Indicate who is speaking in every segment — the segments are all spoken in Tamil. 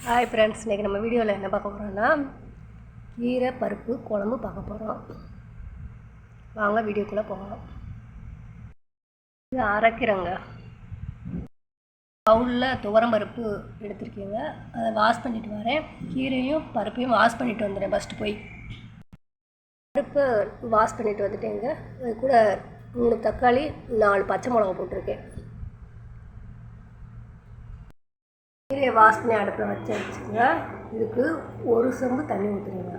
Speaker 1: ஹாய் ஃப்ரெண்ட்ஸ், இன்றைக்கி நம்ம வீடியோவில் என்ன பார்க்க போகிறோன்னா கீரை பருப்பு குழம்பு பார்க்க போகிறோம். வாங்க வீடியோக்குள்ளே போகலாம். இது அரைக்கிறேங்க. பவுலில் துவரம் பருப்பு எடுத்துருக்கீங்க, அதை வாஷ் பண்ணிவிட்டு வரேன். கீரையும் பருப்பையும் வாஷ் பண்ணிவிட்டு வந்துடுறேன். ஃபஸ்ட்டு போய் பருப்பை வாஷ் பண்ணிவிட்டு வந்துட்டேங்க. அது கூட 3 தக்காளி 4 பச்சை மிளகா போட்டிருக்கேன். கீரையை வாஷ் பண்ணி அடுப்பில் வச்சுங்க. இதுக்கு 1 செம்பு தண்ணி ஊற்றுறீங்க.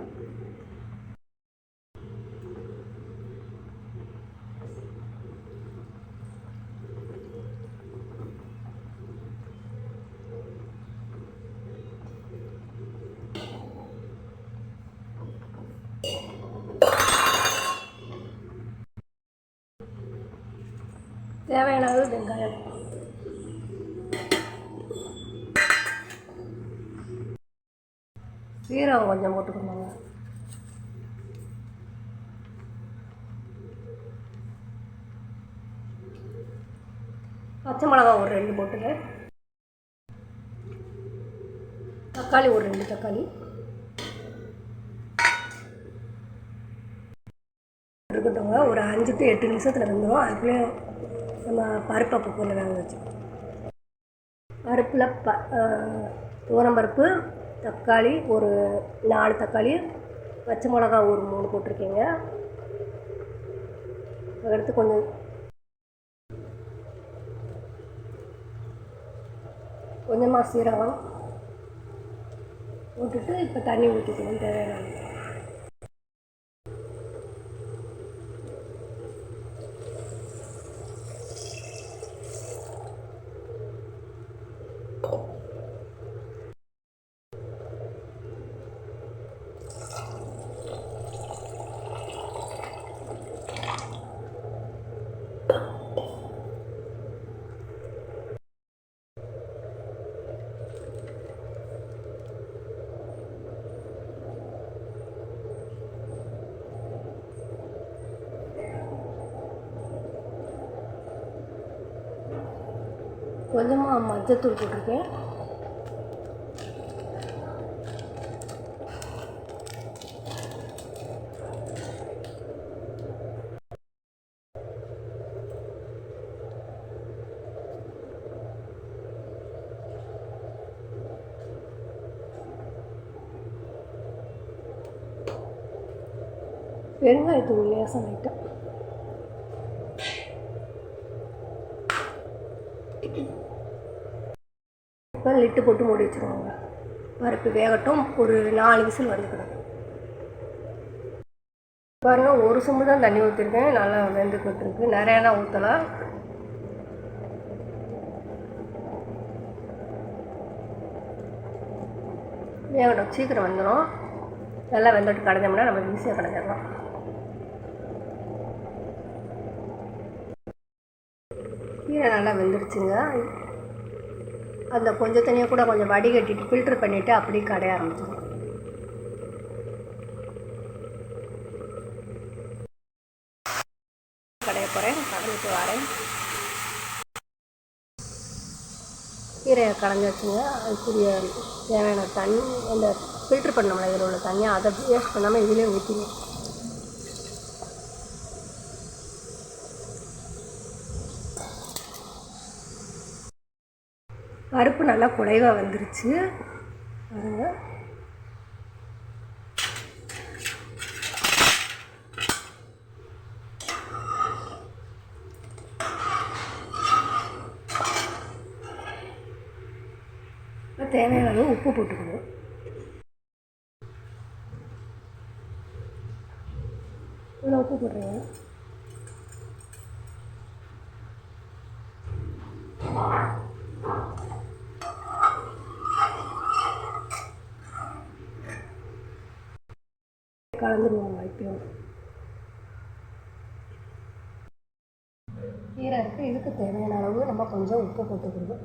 Speaker 1: தேவையான அளவு வெங்காயம், சீரகம் கொஞ்சம் போட்டுக்கணுங்க. பச்சை மிளகா ஒரு 2 போட்டுங்க. தக்காளி ஒரு 2 தக்காளி இருக்கட்டுங்க. ஒரு 5 to 8 நிமிஷத்தில் வெந்துடும். அதுக்குள்ளே நம்ம பருப்பை குக்கரில் வேக வச்சுக்கணும். பருப்பில் துவரம் பருப்பு, தக்காளி ஒரு 4 தக்காளி, பச்சை மிளகா ஒரு 3 போட்டிருக்கீங்க. அடுத்து கொஞ்சமாக சீரகம் போட்டுட்டு இப்போ தண்ணி ஊற்றிக்கணும் தேவையான. கொஞ்சமாக மஞ்சத்தூள் போட்டிருக்கேன். பெருங்காயத்தூள் லேசாக லைட்டாக. இப்போ லிட்டு போட்டு மூடி வச்சுருவாங்க. பருப்பு வேகட்டும். ஒரு 4 விசில் வந்துக்கணும். பாருங்கள், 1 செம்பு தான் தண்ணி ஊற்றிருக்கேன். நல்லா வெந்து கொடுத்துருக்கு. நிறையா தான் ஊற்றலாம். வேகட்டும், சீக்கிரம் வந்துடும். நல்லா வெந்துட்டு கடைஞ்சோம்னா நம்ம ஈஸியாக கடைஞ்சிடலாம். கீரை நல்லா வெந்துருச்சுங்க. அந்த கொஞ்சம் தண்ணியை கூட கொஞ்சம் வடிகட்டிட்டு ஃபில்ட்ரு பண்ணிவிட்டு அப்படியே கடைய ஆரம்பிச்சிடும். கடைய போகிறேன், கடைஞ்சிட்டு வரேன். கீரையை கடைஞ்சி வச்சுங்க. அதுக்குரிய தேவையான தண்ணி, அந்த ஃபில்ட்ரு பண்ணோம்ல இதில் உள்ள தண்ணியை, அதை வேஸ்ட் பண்ணாமல் இதிலே ஊற்றிங்க. பருப்பு நல்லா குழைவாக வந்துருச்சு பாருங்கள். தேவையான அளவு உப்பு போட்டுக்கணும். இவ்வளோ உப்பு போடுறீங்க. கலந்துருவாங்க. இப்போ கீரை இருக்குது, இதுக்கு தேவையான அளவு நம்ம கொஞ்சம் உப்பு போட்டுக்கணும்.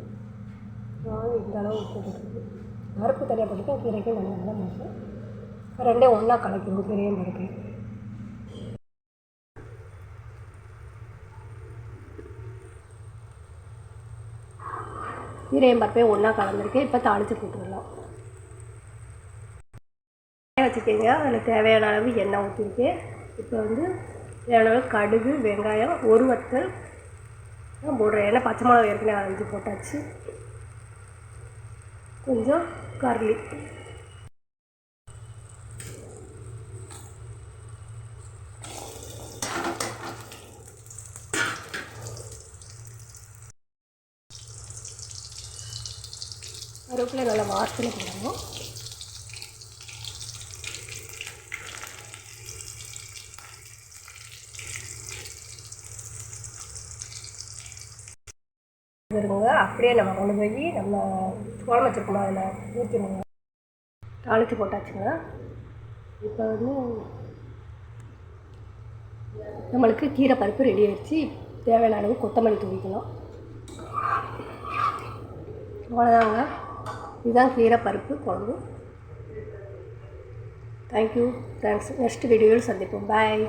Speaker 1: இந்த அளவு உப்பு போட்டுக்கணும். பருப்பு தனியாக போட்டுக்க, கீரைக்கும் நல்லா நல்லா மாட்டோம். ரெண்டே ஒன்றா கலக்கணும், கீரையும் பருப்பு. கீரையும் பருப்பையும் ஒன்றா கலந்துருக்கு. இப்போ தாளித்து போட்டுடலாம். வச்சுருக்கீங்க. அதில் தேவையான அளவு எண்ணெய் ஊற்றிருக்கேன். இப்போ வந்து தேவையான அளவு கடுகு, வெங்காயம், ஒரு வத்தல் தான் போடுறேன். ஏன்னா பச்சை மிளகா ஏற்கனவே அரைஞ்சி போட்டாச்சு. கொஞ்சம் கர்லி, கருவேப்பிலை நல்லா வாசனை போடணும். இருக்குங்க. அப்படியே நம்ம கொண்டு போய் நம்ம குழம்பு வச்சுருக்கோம் அதில் ஊற்றிடுங்க. தாளித்து போட்டாச்சுங்க. இப்போ வந்து நம்மளுக்கு கீரை பருப்பு ரெடி ஆகிடுச்சு. தேவையான அளவு கொத்தமல்லி தூவிக்கலாம். அவ்வளோதாங்க. இதுதான் கீரை பருப்பு குழம்பு. Thank you friends. நெக்ஸ்ட் வீடியோவில் சந்திப்போம். பாய்.